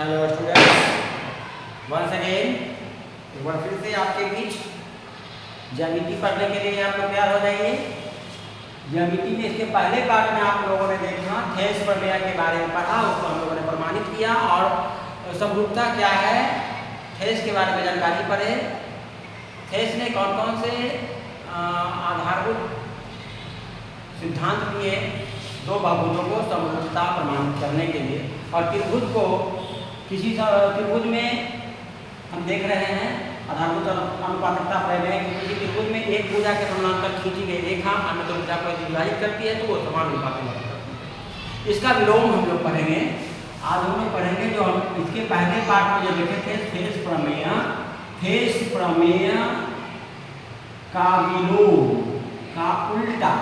Hello students, once again एक बार फिर से आपके बीच ज्यामिति पढ़ने के लिए आप लोग तैयार हो जाइए। ज्यामिति में इसके पहले पार्ट में आप लोगों ने देखा थेस प्रमेय के बारे में पढ़ा, उसको हम लोगों ने प्रमाणित किया और समरूपता क्या है थेस के बारे में जानकारी पढ़े। थेस ने कौन कौन से आधारभूत सिद्धांत दिए दो बहुभुजों को समरूपता प्रमाणित करने के लिए। और त्रिभुज को किसी त्रिभुज में हम देख रहे हैं आधारभूत अनुपातिकता प्रमेय कि किसी त्रिभुज में एक भुजा के समानांतर खींची गई रेखा अन्य दो भुजा को विभाजित करती है तो वो समान अनुपात में करती है। इसका विलोम हम लोग पढ़ेंगे। आज हम लोग पढ़ेंगे जो हम इसके पहले पार्ट में जो देखे थे थेस प्रमेय का विलोम का उल्टा।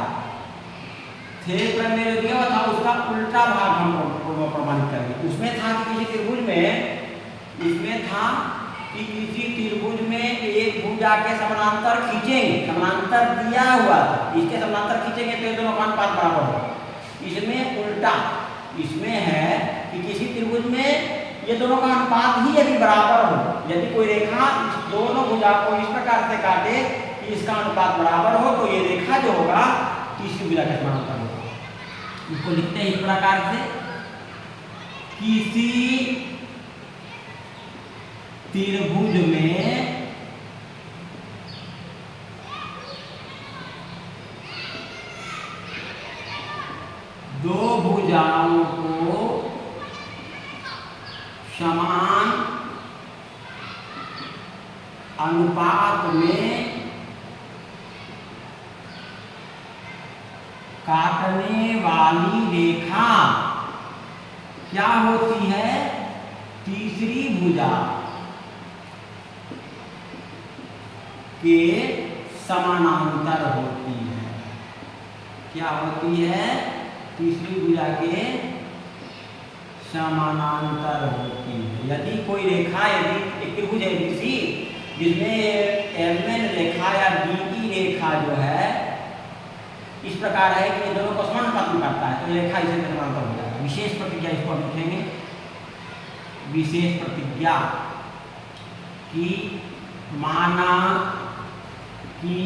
थेस प्रमेय जो दिया था उसका उल्टा भाग हम प्रमाणित करेंगे। उसमें था कि किसी त्रिभुज में एक भुजा के समानांतर खींचेंगे, समानांतर दिया हुआ था, इसके समानांतर खींचेंगे तो ये दोनों का अनुपात बराबर होगा। इसमें उल्टा, इसमें है कि किसी त्रिभुज में ये दोनों का अनुपात ही यदि बराबर हो, यदि कोई रेखा इस दोनों भुजा को इस प्रकार से काटे कि इसका अनुपात बराबर हो तो ये रेखा जो होगा तीसरी भुजा के समानांतर होगा। इसको लिखते हैं इस प्रकार से, किसी त्रिभुज में दो भुजाओं को समान अनुपात में काटने वाली रेखा क्या होती है? तीसरी भुजा के समानांतर होती है। क्या होती है? तीसरी भुजा के समानांतर होती है। यदि कोई रेखा, यदि एक त्रिभुज है BC जिसमें MN रेखा या DE रेखा जो है इस प्रकार है कि ये दोनों को समान अनुपात में काटता है तो रेखा इसे समानांतर हो जाएगा। विशेष प्रतिज्ञा इसको हम लिखेंगे, विशेष प्रतिज्ञा कि माना कि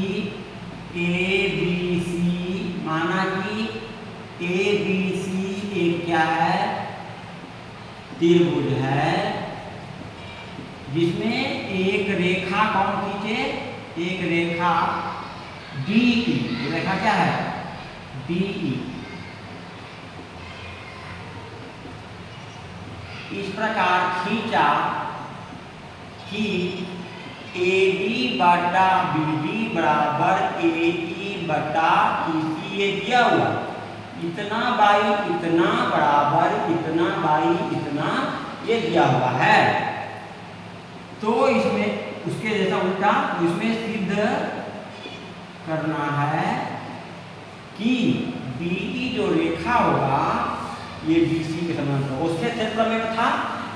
ABC, माना कि ABC एक क्या है? त्रिभुज है जिसमें एक रेखा कौन खींचे? एक रेखा DE, रेखा क्या है? DE। इस प्रकार खींचा कि AD बटा BD बराबर AE बटा EC ये दिया हुआ, इतना बाई इतना बराबर इतना बाई इतना ये दिया हुआ है। तो इसमें उसके जैसा उल्टा इसमें सिद्ध करना है कि BE जो रेखा होगा ये BC के समानांतर। उसके क्षेत्र में था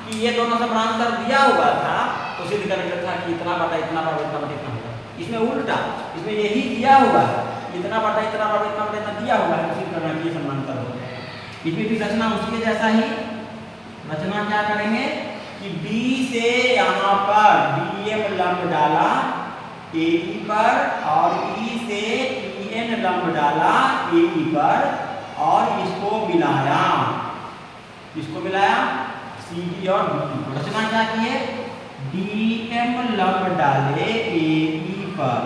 कि ये दोनों समानांतर दिया हुआ था तो सिद्ध करना था कि इतना बटा इतना होगा। इसमें उल्टा, इसमें यही दिया हुआ है इतना बटा इतना दिया हुआ है, सिद्ध करना कि समानांतर होगा। इसमें भी रचना उसके जैसा ही रचना क्या करेंगे कि B से यहाँ पर DM लंब डाला AE पर और E से EN लंब डाला AE पर और इसको मिलाया CD और BE पर। रचना क्या किए? DM लंब डाले AE पर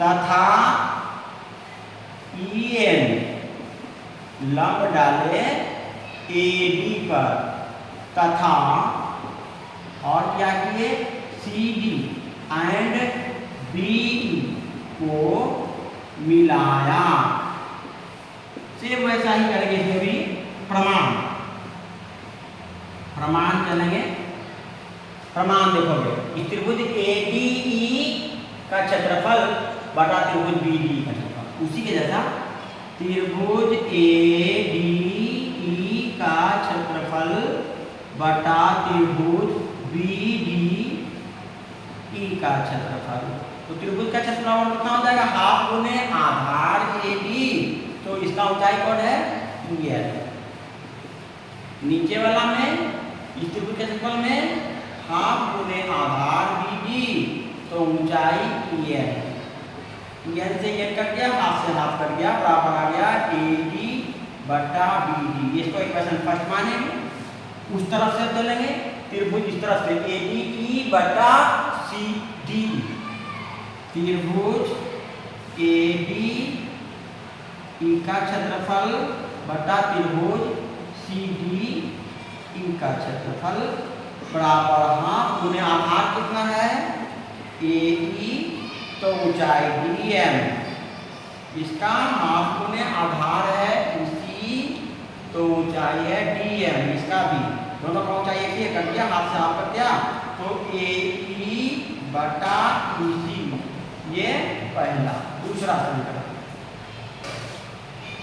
तथा EN लंब डाले AD पर तथा और क्या किए? CD एंड BE को मिलाया। सेम वैसा ही करेंगे इसमें भी प्रमाण चलेंगे। प्रमाण देखोगे इस त्रिभुज ADE का क्षेत्रफल बटा त्रिभुज BD का क्षेत्रफल, उसी के जैसा त्रिभुज ADE का क्षेत्रफल बटा त्रिभुज BDE का क्षेत्रफल। तो त्रिभुज का क्षेत्रफल कितना हो जाएगा? हाफ गुने आधार AB, तो इसका ऊंचाई कौन है? EL। नीचे वाला में इस त्रिभुज के क्षेत्रफल में हाफ गुने आधार BD, तो ऊंचाई EN, EN से EN कट गया, हाफ से हाफ कट गया, बराबर आ गया AD बटा BD। इसको इक्वेशन फर्स्ट मानेंगे, उस तरफ से चलेंगे त्रिभुज इस तरफ से ADE बटा CD, त्रिभुज ADE का क्षेत्रफल बटा त्रिभुज CDE का क्षेत्रफल बराबर हाफ गुने आधार कितना है AE, तो ऊंचाई DM, इसका हाफ गुने आधार है EC, तो ऊंचाई है DM, इसका भी दोनों का ऊंचाई एक ही है, कट गया, हाफ से हाफ कट गया, तो AE बटा EC, ये पहला। दूसरा समीकरण,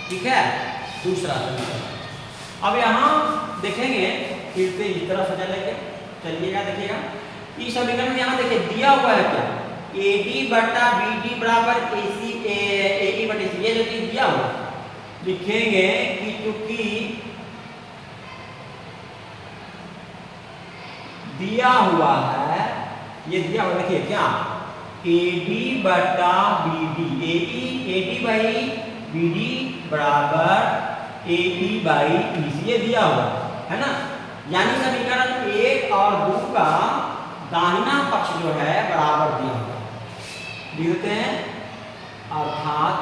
ठीक है, दूसरा समीकरण। अब यहाँ देखेंगे फिर से इस तरह से चलेंगे, चलिएगा देखिएगा इस समीकरण में। यहाँ देखिए दिया हुआ है क्या, AD बटा BD बराबर AC AE बटा AC, ये जो चीज दिया हुआ लिखेंगे कि चूंकि दिया हुआ है, ये दिया हुआ देखिए क्या AD बटा BD, AD बाई BD बराबर AE बाई EC, ये दिया हुआ है ना। यानी समीकरण 1 और 2 का दाहिना पक्ष जो है बराबर दिया हुआ लिखते हैं, अर्थात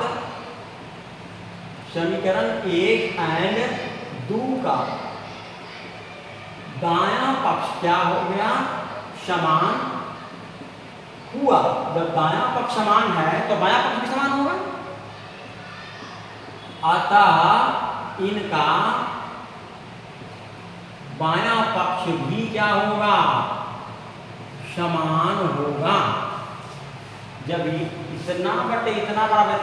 समीकरण 1 एंड 2 का दायां पक्ष क्या हो गया, समान हुआ। जब दायां पक्ष समान है तो बायां पक्ष भी समान होगा, अतः इनका बायां पक्ष भी क्या होगा, समान होगा। जब इतना बटे इतना बराबर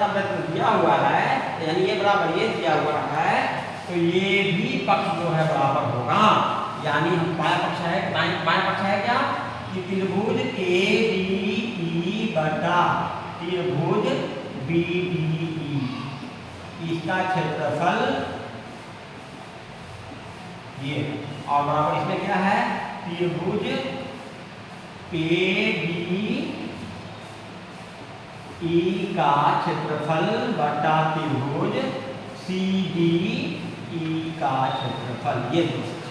दिया हुआ है, यानी ये बराबर ये दिया हुआ है, तो ये भी पक्ष जो है बराबर होगा। यानी हम बायां पक्ष है, बायां पक्ष है क्या कि त्रिभुज ADE बटा त्रिभुज BDE, इसका क्षेत्रफल ये, और बराबर इसमें क्या है, त्रिभुज ADE का क्षेत्रफल बटा त्रिभुज CDE का क्षेत्रफल। ये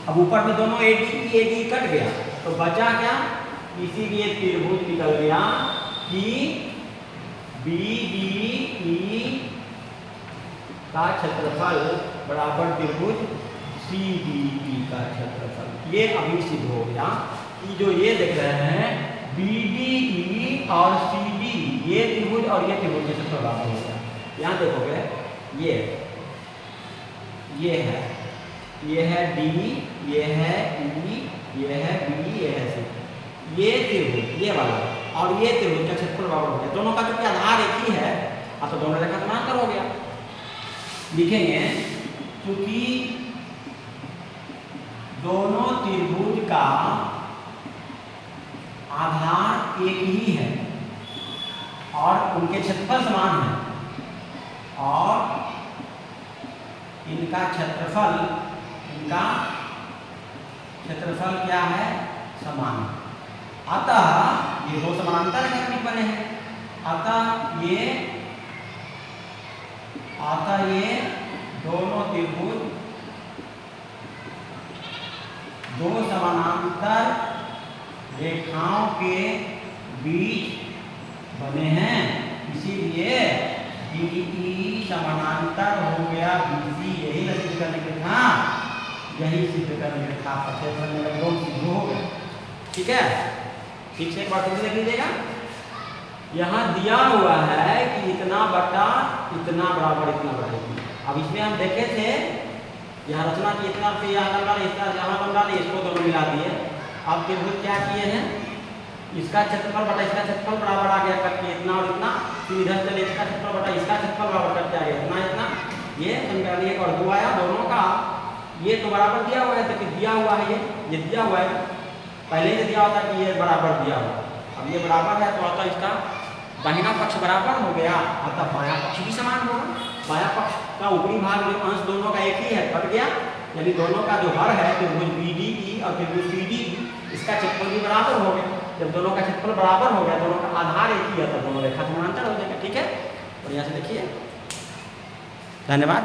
अब ऊपर में दोनों ADE कट गया, तो बचा क्या, इसीलिए त्रिभुज निकल गया कि BDE का क्षेत्रफल बराबर त्रिभुज CDE का क्षेत्रफल। ये अभी सिद्ध हो गया कि जो ये देख रहे हैं BDE और CD, ये त्रिभुज और ये त्रिभुज के क्षेत्रफल बराबर हो गया। यहाँ देखोगे ये है D, ये है E, ये है B, ये है C, ये त्रिभुज ये वाला और ये त्रिभुज का क्षेत्रफल बराबर हो गया। दोनों का चूंकि आधार एक ही है, तो दोनों रेखा समांतर हो गया। लिखेंगे क्योंकि दोनों त्रिभुज का आधार एक ही है और उनके क्षेत्रफल समान है, और इनका क्षेत्रफल क्या है, समान। अतः ये दो समानांतर रेखा बने हैं, अतः ये दोनों त्रिभुज दो समानांतर रेखाओं के बीच बने हैं, इसीलिए DE समानांतर हो गया BC। यही सिद्ध करने के था, सिद्ध हो गया। ठीक है, ठीक से एक बार फिर देख लीजिएगा। यहाँ दिया हुआ है कि इतना बटा इतना बराबर इतना बटा इतना। अब इसमें हम देखे थे यहाँ रचना की, इतना से यहाँ बन रहा है, यहाँ बन रहा है, इसको दोनों मिला दिए। अब त्रिभुज क्या किए हैं, इसका क्षेत्रफल बटा इसका क्षेत्रफल बराबर आ गया करके इतना और इतना, फिर इधर चले इसका क्षेत्रफल बटा इसका क्षेत्रफल बराबर करके आ गया इतना इतना। ये समीकरण 1 और 2 आया दोनों का। ये तो बराबर दिया हुआ है, तो दिया हुआ है, ये दिया हुआ है, पहले से दिया होता कि ये बराबर दिया हुआ। अब ये बराबर है तो अतः इसका दाहिना पक्ष बराबर हो गया, अतः बायां पक्ष भी समान होगा। बायां पक्ष का ऊपरी भाग जो अंश दोनों का एक ही है कट गया, यानी दोनों का जो हर है त्रिभुज BDE और त्रिभुज CDE, इसका क्षेत्रफल भी बराबर हो गया। जब दोनों का क्षेत्रफल बराबर हो गया, दोनों का आधार एक ही है, तो दोनों रेखा समानांतर हो जाएगा। ठीक है, और यहाँ से देखिए, धन्यवाद।